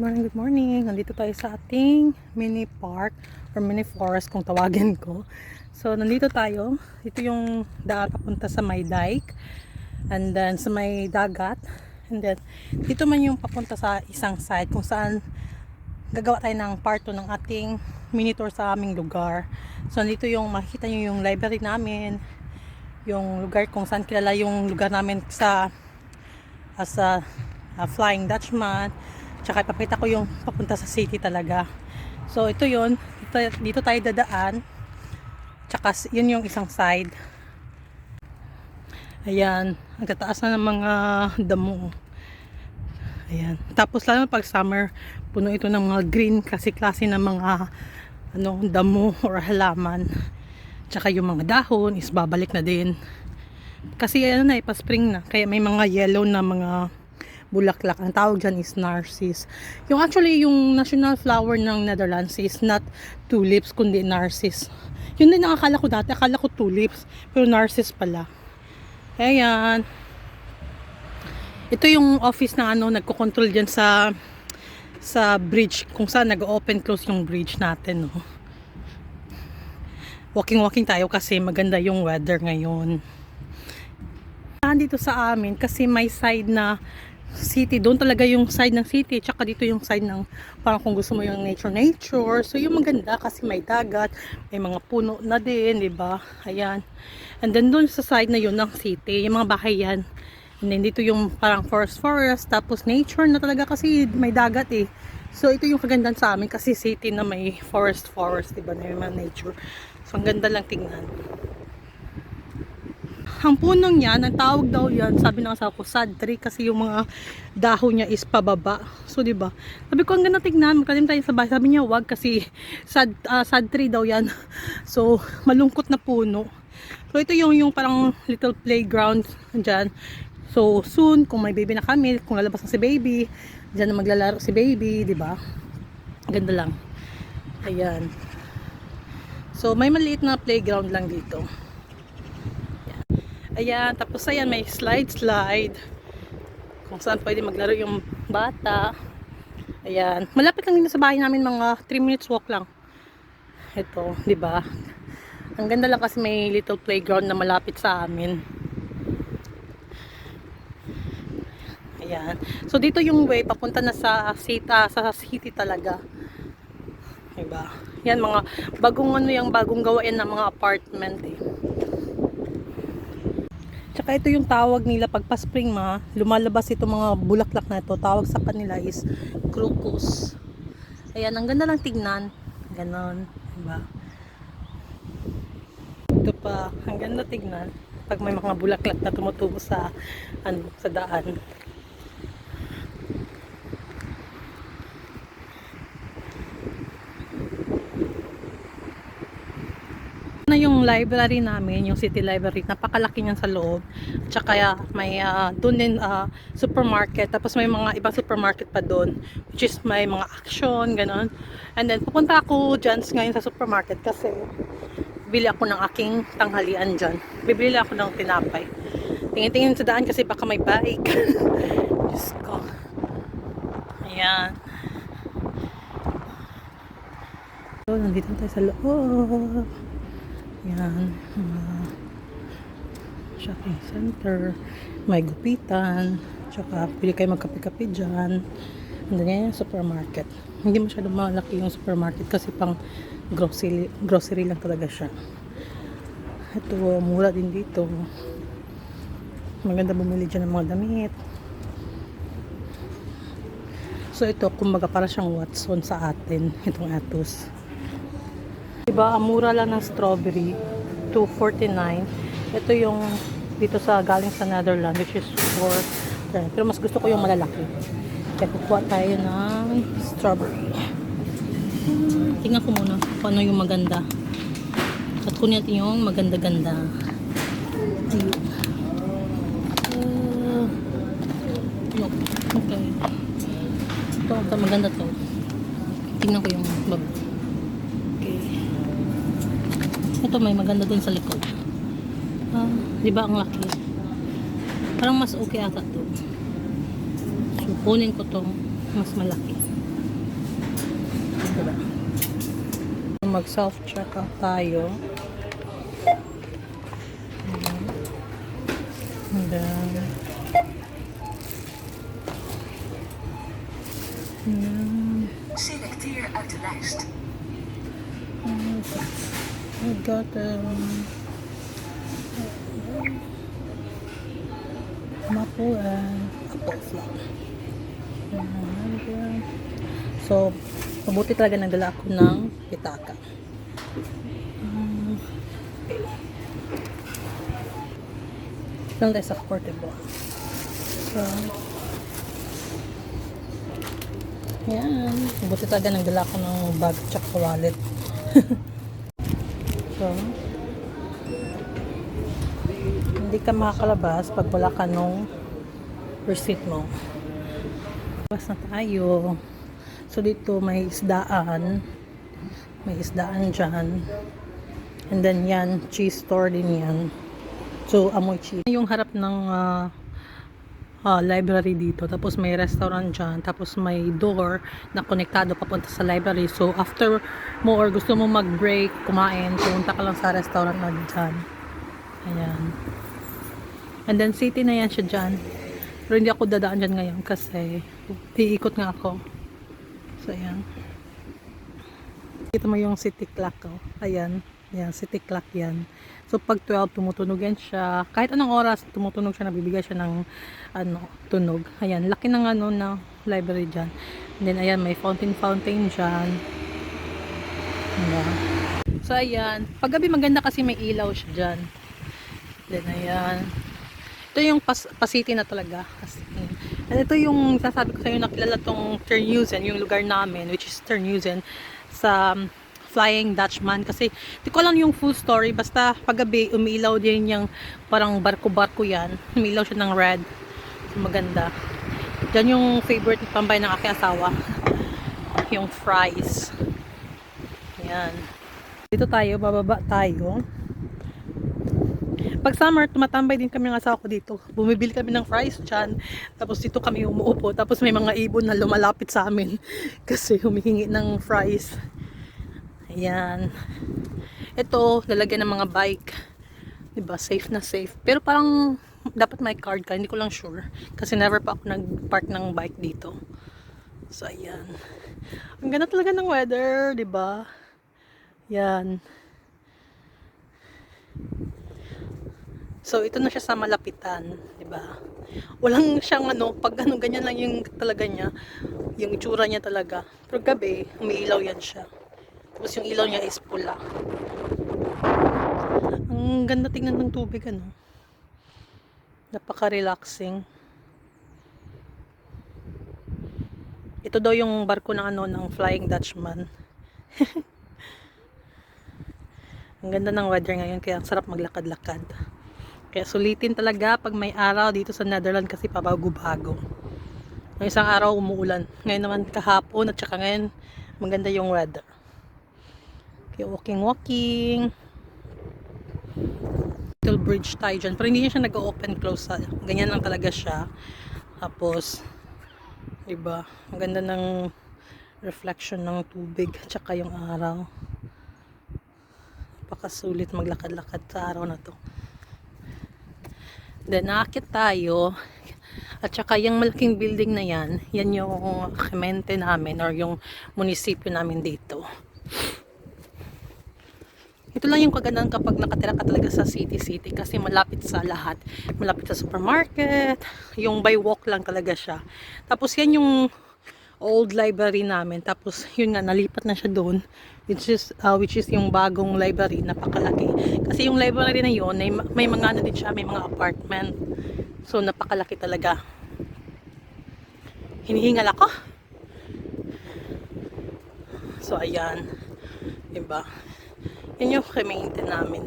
Good morning. Nandito tayo sa ating mini park or mini forest kung tawagin ko. So, nandito tayo. Ito yung daan papunta sa may dike. And then, sa may dagat. And then, dito man yung papunta sa isang side kung saan gagawa tayo ng part 2 ng ating mini tour sa aming lugar. So, nandito yung makikita nyo yung library namin. Yung lugar kung saan kilala yung lugar namin sa as a Flying Dutchman. Tsaka ipapakita ko yung papunta sa city talaga. So ito yun, dito tayo dadaan. Tsaka yun yung isang side. Ayan, ang tataas na ng mga damo. Ayan. Tapos lalo pag summer, puno ito ng mga green kasi klase ng mga damo or halaman. Tsaka yung mga dahon is babalik na din. Kasi pa-spring na. Kaya may mga yellow na mga bulaklak. Ang tawag dyan is narcissus. Yung yung national flower ng Netherlands is not tulips, kundi narcissus. Yun din ang akala ko dati. Akala ko tulips, pero narcissus pala. Ayan. Ito yung office na nagko-control dyan sa bridge. Kung saan nag-open close yung bridge natin. No? Walking tayo kasi maganda yung weather ngayon. Dito sa amin kasi may side na city, doon talaga yung side ng city, tsaka dito yung side ng parang kung gusto mo yung nature. So yung maganda kasi may dagat, may mga puno na din, di ba? Ayan. And then doon sa side na yun ng city, yung mga bahay yan. And then dito yung parang forest, tapos nature na talaga kasi may dagat eh. So ito yung kagandahan sa amin kasi city na may forest, di ba? May mga nature. So ang ganda lang tingnan. Ang punong yan, ang tawag daw yan, sabi ng asawa ko, sad tree kasi yung mga dahon niya is pababa. So, di ba? Sabi ko, ang ganda tignan, makalim tayo sa bahay. Sabi niya, wag kasi sad tree daw yan. So, malungkot na puno. So, ito yung parang little playground dyan. So, soon, kung may baby na kami, kung lalabas na si baby, dyan na maglalaro si baby, di ba? Ganda lang. Ayan. So, may maliit na playground lang dito. Ayan, tapos ayan may slide kung saan pwede maglaro yung bata. Ayan, malapit lang din sa bahay namin, mga 3 minutes walk lang. Ito, di ba? Ang ganda lang kasi may little playground na malapit sa amin. Ayan. So dito yung way papunta na sa city talaga. Diba? Yan mga bagong gawain ng mga apartment eh. Tsaka ito yung tawag nila pag pa-spring lumalabas itong mga bulaklak na ito. Tawag sa kanila is crocus. Ayan, ang ganda lang tignan. Ganon, diba? Ito pa, ang ganda tignan. Pag may mga bulaklak na tumutubo sa daan. Na yung library namin, yung city library, napakalaki niyan sa loob. Tsaka may doon din supermarket, tapos may mga ibang supermarket pa doon, which is may mga action, ganon. And then pupunta ako dyan ngayon sa supermarket kasi bili ako ng aking tanghalian dyan. Bibili ako ng tinapay. Tingin-tingin sa daan kasi baka may bike. Diyos ko. Ayan. So, nandito tayo sa loob. Yan, shopping center, may gupitan, tsaka pwede kayo magkape-kape dyan. And then yung supermarket. Hindi masyadong malaki yung supermarket kasi pang grocery lang talaga siya. Ito, mura din dito. Maganda bumili dyan ng mga damit. So ito, kumbaga para siyang Watson sa atin, itong Atos. Diba, ang mura lang ng strawberry, $2.49. Ito yung dito sa galing sa Netherlands, which is $4. Pero mas gusto ko yung malalaki. Kaya kukuha tayo ng strawberry. Tingnan ko muna kung ano yung maganda. At kunin natin yung maganda-ganda. Okay. Ito maganda to. Tingnan ko yung bag. Ito may maganda dun sa likod. Di ba ang laki? Parang mas okay ata to. So kunin ko tong mas malaki. Diba? Mag self-checkout tayo. And then, Selecteer uit de lijst. we got maple and apple flake. So, mabuti talaga nagdala ako ng pitaka. Lang tayo sa portable. So, yan. Mabuti talaga nagdala ako ng bag at wallet. So, hindi ka makakalabas pag wala ka nung receipt mo. Labas na tayo. So, dito may isdaan. May isdaan dyan. And then yan, cheese store din yan. So, amoy cheese. Yung harap ng library dito. Tapos may restaurant dyan. Tapos may door na konektado papunta sa library. So, after mo or gusto mo mag-break, kumain, pumunta ka lang sa restaurant na dyan. Ayan. And then, city na yan siya dyan. Pero hindi ako dadaan dyan ngayon kasi iikot nga ako. So, ayan. Kita mo yung city clock ko. Ayan. Ayan, city clock yan. So, pag 12, tumutunog yan siya. Kahit anong oras, tumutunog siya, nabibigay siya ng tunog. Ayan, laki ng na library dyan. And then, ayan, may fountain dyan. Ayan. So, ayan. Paggabi maganda kasi may ilaw siya dyan. Then, ayan. Ito yung Pasiti na talaga. And ito yung sasabi ko sa inyo, nakilala tong Terneuzen, yung lugar namin, which is Terneuzen, sa Flying Dutchman. Kasi, di ko alam yung full story, basta paggabi, umiilaw din yung parang barko-barko yan. Umiilaw siya ng red. So, maganda. Diyan yung favorite pambay ng aking asawa. Yung fries. Ayan. Dito tayo, bababa tayo. Pag summer, tumatambay din kami ng asawa ko dito. Bumibili kami ng fries dyan. Tapos dito kami umuupo. Tapos may mga ibon na lumalapit sa amin. Kasi humihingi ng fries. Ayan. Ito, lalagyan ng mga bike. Diba? Safe na safe. Pero parang dapat may card ka. Hindi ko lang sure. Kasi never pa ako nag-park ng bike dito. So, ayan. Ang ganda talaga ng weather. Diba? Yan. So, ito na siya sa malapitan, 'di ba? Walang siyang pag ganyan lang yung talaga niya, yung itsura niya talaga. Pero gabi, umiilaw yan siya. Tapos yung ilaw niya is pula. Ang ganda tingnan ng tubig, Napaka-relaxing. Ito daw yung barko ng ng Flying Dutchman. Ang ganda ng weather ngayon, kaya ang sarap maglakad-lakad. Kaya sulitin talaga pag may araw dito sa Netherlands kasi pabago-bago. Ng isang araw umuulan. Ngayon naman kahapon at saka ngayon maganda yung weather. Kaya walking. Little bridge tayo dyan. Pero hindi siya nag-open close. Ganyan lang talaga siya. Tapos, diba? Ang ganda ng reflection ng tubig at saka yung araw. Napakasulit maglakad-lakad sa araw na to. Then, naakit tayo. At saka yung malaking building na yan, yan yung Gemeente namin or yung munisipyo namin dito. Ito lang yung kagandahan kapag nakatira ka talaga sa city kasi malapit sa lahat. Malapit sa supermarket, yung by walk lang talaga siya. Tapos yan yung old library namin. Tapos yun nga, nalipat na siya doon. Which is yung bagong library, napakalaki. Kasi yung library na yun, may mga din siya, may mga apartment. So, napakalaki talaga. Hinihingal ako. So, ayan. Diba? Yan yung Gemeente namin.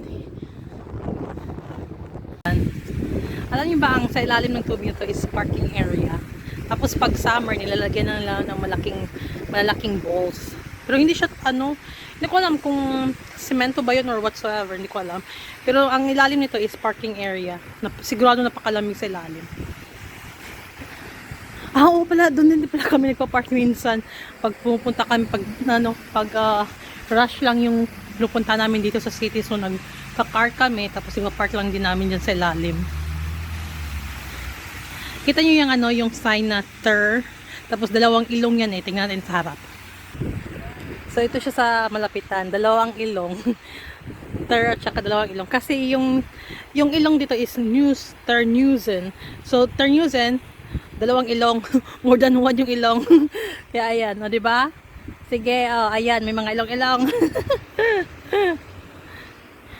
Alam niyo ba, ang sa ilalim ng tubig nito is parking area. Tapos pag summer, nilalagyan na nila ng malalaking balls. Pero hindi siya, hindi ko alam kung semento ba yun or whatsoever, hindi ko alam. Pero ang ilalim nito is parking area. Sigurado napakalamig sa ilalim. Oo Oo pala, doon din pala kami nagpa-park minsan. Pag pupunta kami, rush lang yung pupunta namin dito sa city. So nagka-car kami, tapos ipa-park lang din namin dyan sa ilalim. Kita nyo yung yung sign na ter. Tapos dalawang ilong yan eh. Tingnan natin sa harap. So ito siya sa malapitan. Dalawang ilong. Ter at saka dalawang ilong. Kasi yung ilong dito is Terneuzen. So Terneuzen, dalawang ilong. More than one yung ilong. Kaya ayan. O diba? Sige. Oh, ayan. May mga ilong-ilong.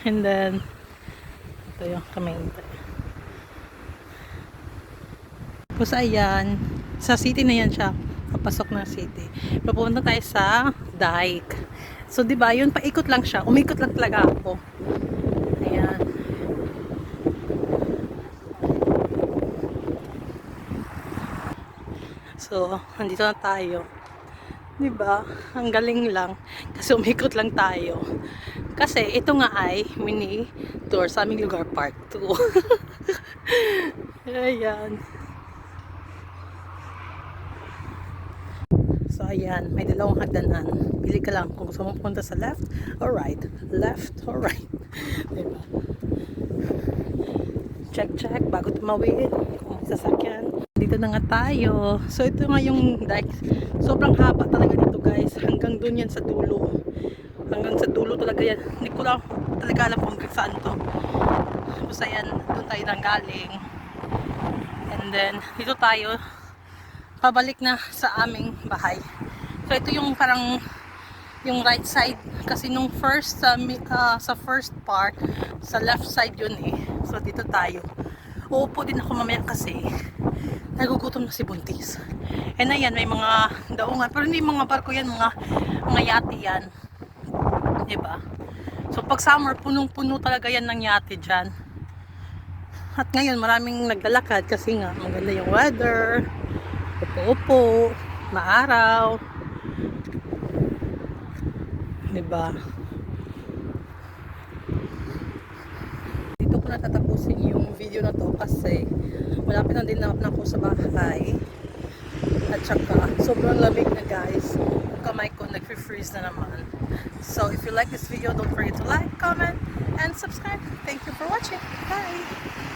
And then, ito yung kamay. Tapos ayan, sa city na yan siya. Papasok na city. Papunta tayo sa dike. So, di ba yun, paikot lang siya. Umikot lang talaga ako. Ayan. So, nandito na tayo. Di ba? Ang galing lang. Kasi umikot lang tayo. Kasi ito nga ay mini tour sa aming lugar, part 2. Ayan. So, ayan, may dalawang hagdanan. Pili ka lang kung gusto mo punta sa left or right. Left or right. Diba? Check bago tumawid. Kung may sasakyan. Dito na nga tayo. So, ito nga yung dike. Sobrang haba talaga dito, guys. Hanggang dun yan sa dulo. Hanggang sa dulo talaga yan. Hindi ko lang talaga alam kung saan to. Tapos, ayan, dun tayo nang galing. And then, dito tayo pabalik na sa aming bahay. So ito yung parang yung right side kasi nung first sa first part sa left side yun eh. So dito tayo. Uupo din ako mamaya kasi nagugutom na si Buntis. And ayan may mga daungan pero hindi mga barko yan, mga yate yan. Diba? So pag summer punong-puno talaga yan ng yate dyan. At ngayon maraming naglalakad kasi nga maganda yung weather. Upo-upo, maaraw. Diba? Dito ko na tatapusin yung video na to kasi malapit na din na ako sa bahay. At saka, sobrang lamig na guys. Yung kamay ko nag-freeze na naman. So, if you like this video, don't forget to like, comment, and subscribe. Thank you for watching. Bye!